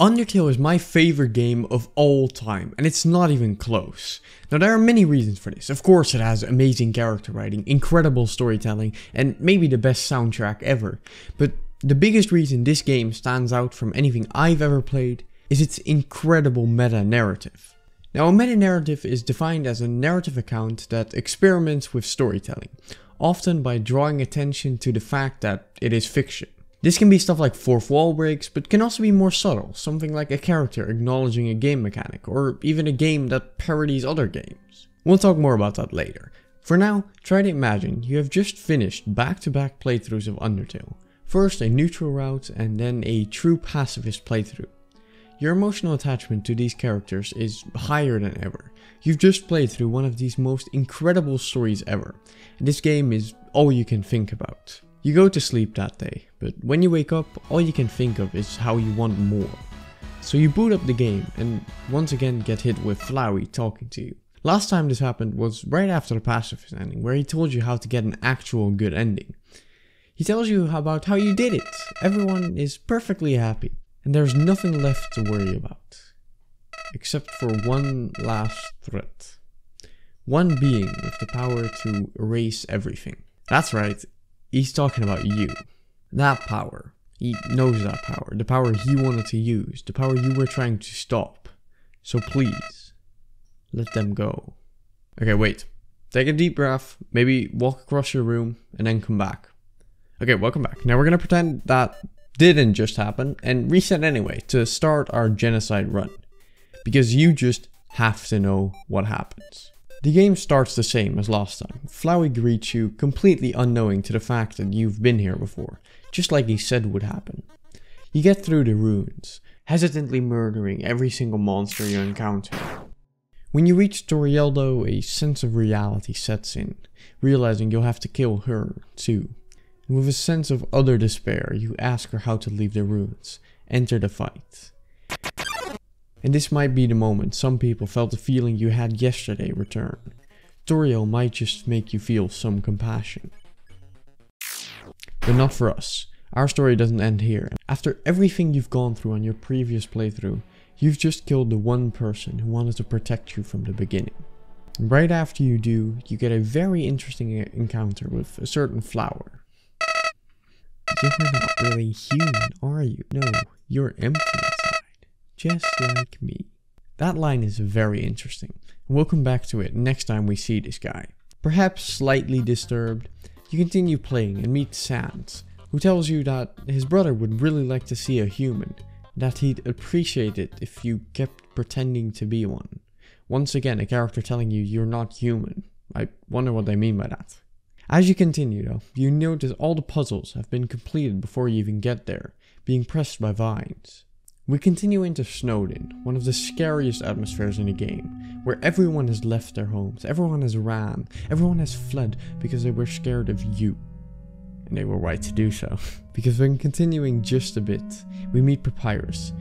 Undertale is my favorite game of all time, and it's not even close. Now there are many reasons for this. Of course it has amazing character writing, incredible storytelling, and maybe the best soundtrack ever. But the biggest reason this game stands out from anything I've ever played is its incredible meta-narrative. Now a meta-narrative is defined as a narrative account that experiments with storytelling, often by drawing attention to the fact that it is fiction. This can be stuff like fourth wall breaks, but can also be more subtle, something like a character acknowledging a game mechanic, or even a game that parodies other games. We'll talk more about that later. For now, try to imagine you have just finished back-to-back playthroughs of Undertale. First a neutral route and then a true pacifist playthrough. Your emotional attachment to these characters is higher than ever. You've just played through one of these most incredible stories ever, and this game is all you can think about. You go to sleep that day, but when you wake up, all you can think of is how you want more. So you boot up the game and once again get hit with Flowey talking to you. Last time this happened was right after the pacifist ending, where he told you how to get an actual good ending. He tells you about how you did it, everyone is perfectly happy, and there's nothing left to worry about. Except for one last threat. One being with the power to erase everything. That's right. He's talking about you. That power. He knows that power. The power he wanted to use. The power you were trying to stop. So please, let them go. Okay, wait. Take a deep breath. Maybe walk across your room and then come back. Okay, welcome back. Now we're gonna pretend that didn't just happen and reset anyway to start our genocide run. Because you just have to know what happens. The game starts the same as last time. Flowey greets you, completely unknowing to the fact that you've been here before, just like he said would happen. You get through the ruins, hesitantly murdering every single monster you encounter. When you reach Toriel though, a sense of reality sets in, realizing you'll have to kill her too. And with a sense of utter despair, you ask her how to leave the ruins, enter the fight. And this might be the moment some people felt the feeling you had yesterday return. Toriel might just make you feel some compassion. But not for us. Our story doesn't end here. After everything you've gone through on your previous playthrough, you've just killed the one person who wanted to protect you from the beginning. And right after you do, you get a very interesting encounter with a certain flower. You're not really human, are you? No, you're empty inside. Just like me. That line is very interesting, and we'll come back to it next time we see this guy. Perhaps slightly disturbed, you continue playing and meet Sans, who tells you that his brother would really like to see a human, that he'd appreciate it if you kept pretending to be one. Once again, a character telling you you're not human. I wonder what they mean by that. As you continue though, you notice all the puzzles have been completed before you even get there, being pressed by vines. We continue into Snowdin, one of the scariest atmospheres in the game, where everyone has left their homes, everyone has ran, everyone has fled because they were scared of you. And they were right to do so, because when continuing just a bit, we meet Papyrus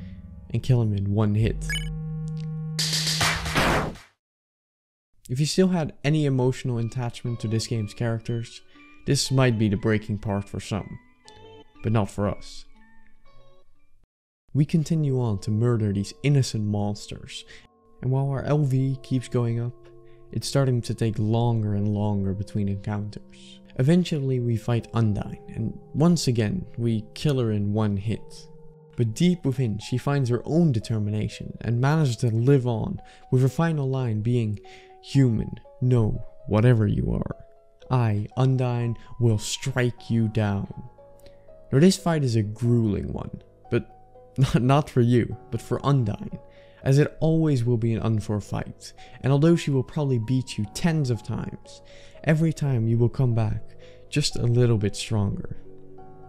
and kill him in one hit. If you still had any emotional attachment to this game's characters, this might be the breaking part for some, but not for us. We continue on to murder these innocent monsters, and while our LV keeps going up, it's starting to take longer and longer between encounters. Eventually we fight Undyne, and once again we kill her in one hit. But deep within she finds her own determination and manages to live on, with her final line being, "Human, no, whatever you are, I, Undyne, will strike you down." Now this fight is a grueling one, but not for you, but for Undyne, as it always will be an unfair fight, and although she will probably beat you tens of times, every time you will come back just a little bit stronger.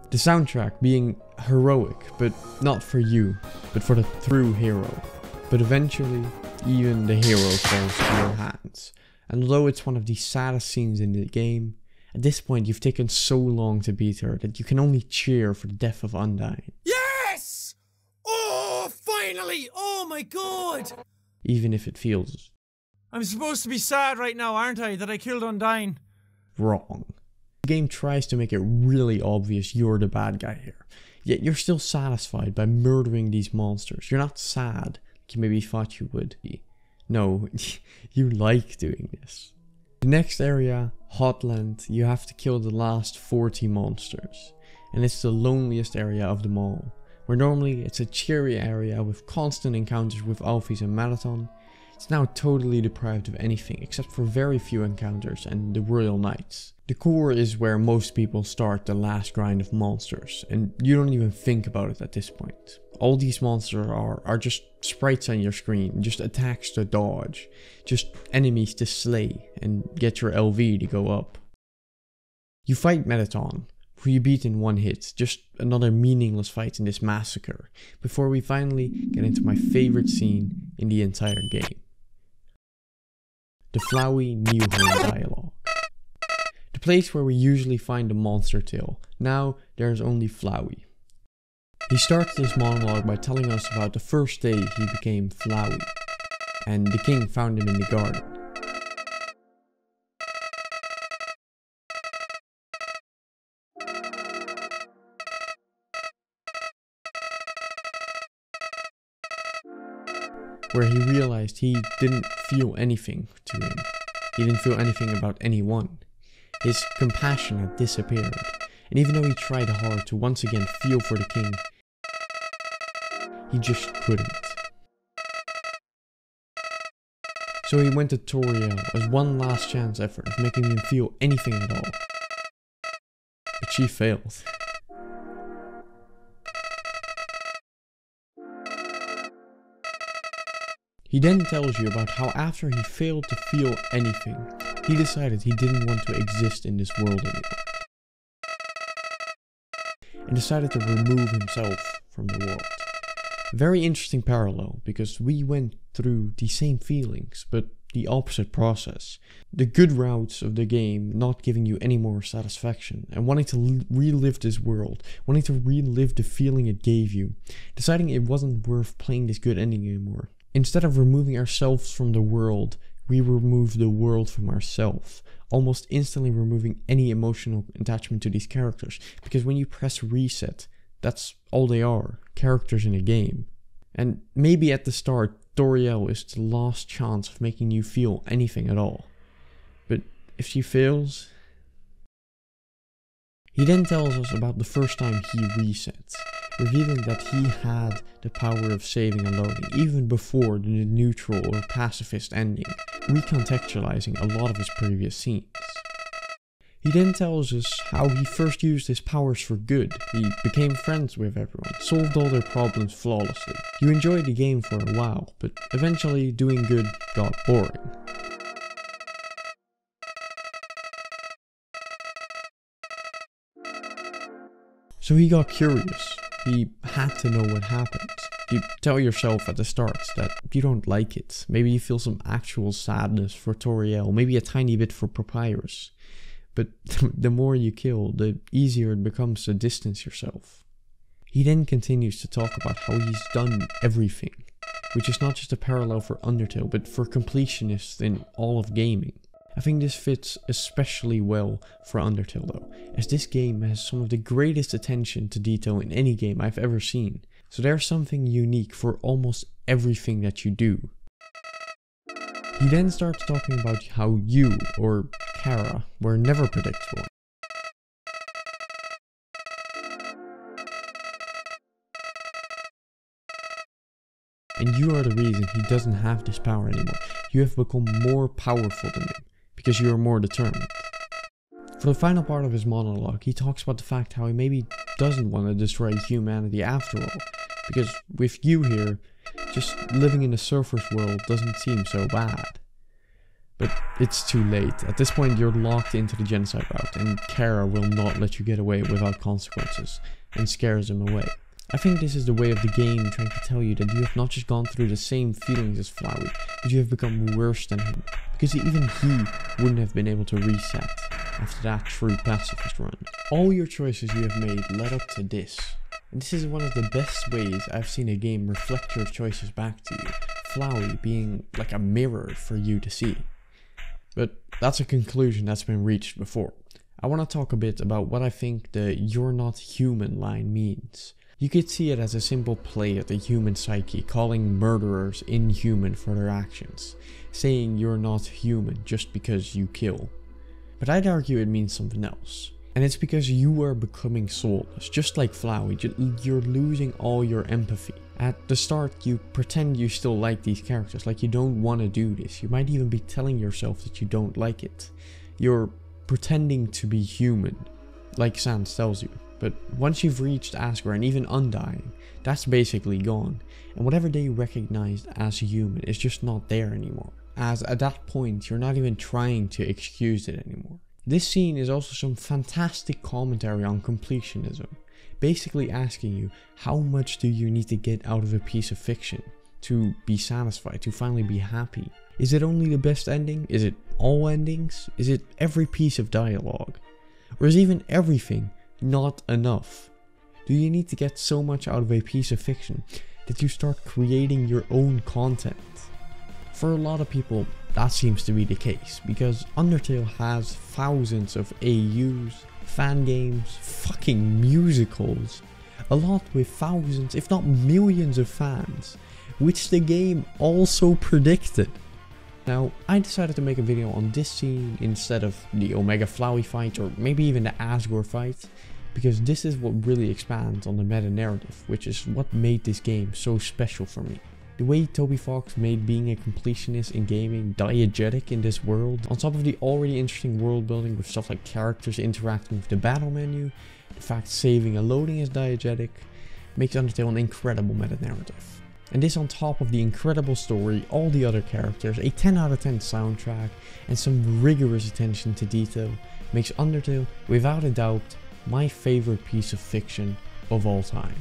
The soundtrack being heroic, but not for you, but for the true hero. But eventually, even the hero falls to your hands, and although it's one of the saddest scenes in the game, at this point you've taken so long to beat her that you can only cheer for the death of Undyne. Yes! Oh, finally! Oh my god! Even if it feels... I'm supposed to be sad right now, aren't I, that I killed Undyne? wrong. The game tries to make it really obvious you're the bad guy here. Yet you're still satisfied by murdering these monsters. You're not sad like you maybe thought you would be. No, you like doing this. The next area, Hotland, you have to kill the last 40 monsters. And it's the loneliest area of them all. Where normally it's a cheery area with constant encounters with Alphys and Marathon, it's now totally deprived of anything except for very few encounters and the Royal Knights. The core is where most people start the last grind of monsters, and you don't even think about it at this point. All these monsters are just sprites on your screen, just attacks to dodge, just enemies to slay and get your LV to go up. You fight Marathon, who you beat in one hit, just another meaningless fight in this massacre, before we finally get into my favorite scene in the entire game. The Flowey New Home dialogue. The place where we usually find the monster tale. Now there's only Flowey. He starts this monologue by telling us about the first day he became Flowey, and the king found him in the garden. Where he realized he didn't feel anything to him. He didn't feel anything about anyone. His compassion had disappeared, and even though he tried hard to once again feel for the king, he just couldn't. So he went to Toriel as one last chance effort of making him feel anything at all. But she failed. He then tells you about how after he failed to feel anything, he decided he didn't want to exist in this world anymore. And decided to remove himself from the world. Very interesting parallel, because we went through the same feelings, but the opposite process. The good routes of the game not giving you any more satisfaction, and wanting to relive this world, wanting to relive the feeling it gave you, deciding it wasn't worth playing this good ending anymore. Instead of removing ourselves from the world, we remove the world from ourselves, almost instantly removing any emotional attachment to these characters, because when you press reset, that's all they are, characters in a game. And maybe at the start, Toriel is the last chance of making you feel anything at all. But if she fails... He then tells us about the first time he resets, revealing that he had the power of saving and loading even before the neutral or pacifist ending, recontextualizing a lot of his previous scenes. He then tells us how he first used his powers for good. He became friends with everyone, solved all their problems flawlessly. You enjoyed the game for a while, but eventually doing good got boring. So he got curious. He had to know what happened. You tell yourself at the start that you don't like it. Maybe you feel some actual sadness for Toriel, maybe a tiny bit for Papyrus. But the more you kill, the easier it becomes to distance yourself. He then continues to talk about how he's done everything, which is not just a parallel for Undertale, but for completionists in all of gaming. I think this fits especially well for Undertale though, as this game has some of the greatest attention to detail in any game I've ever seen, so there's something unique for almost everything that you do. He then starts talking about how you, or Kara, were never predictable. And you are the reason he doesn't have this power anymore. You have become more powerful than him, because you are more determined. For the final part of his monologue, he talks about the fact how he maybe doesn't want to destroy humanity after all, because with you here, just living in the surface world doesn't seem so bad. But it's too late. At this point you're locked into the genocide route, and Kara will not let you get away without consequences, and scares him away. I think this is the way of the game trying to tell you that you have not just gone through the same feelings as Flowey, but you have become worse than him. Because even he wouldn't have been able to reset after that true pacifist run. All your choices you have made led up to this. And this is one of the best ways I've seen a game reflect your choices back to you. Flowey being like a mirror for you to see. But that's a conclusion that's been reached before. I want to talk a bit about what I think the "you're not human" line means. You could see it as a simple play at the human psyche, calling murderers inhuman for their actions, saying you're not human just because you kill. But I'd argue it means something else. And it's because you are becoming soulless, just like Flowey. You're losing all your empathy. At the start, you pretend you still like these characters, like you don't want to do this. You might even be telling yourself that you don't like it. You're pretending to be human, like Sans tells you. But once you've reached Asgore and even Undying, that's basically gone. And whatever they recognized as human is just not there anymore. As at that point, you're not even trying to excuse it anymore. This scene is also some fantastic commentary on completionism, basically asking you, how much do you need to get out of a piece of fiction to be satisfied, to finally be happy? Is it only the best ending? Is it all endings? Is it every piece of dialogue? Or is even everything not enough? Do you need to get so much out of a piece of fiction that you start creating your own content? For a lot of people, that seems to be the case, because Undertale has thousands of AUs, fan games, fucking musicals, a lot with thousands if not millions of fans, which the game also predicted. Now, I decided to make a video on this scene instead of the Omega Flowey fight or maybe even the Asgore fight, because this is what really expands on the meta narrative, which is what made this game so special for me. The way Toby Fox made being a completionist in gaming diegetic in this world, on top of the already interesting world building with stuff like characters interacting with the battle menu, the fact saving and loading is diegetic, makes Undertale an incredible meta narrative. And this on top of the incredible story, all the other characters, a 10 out of 10 soundtrack, and some rigorous attention to detail, makes Undertale, without a doubt, my favorite piece of fiction of all time.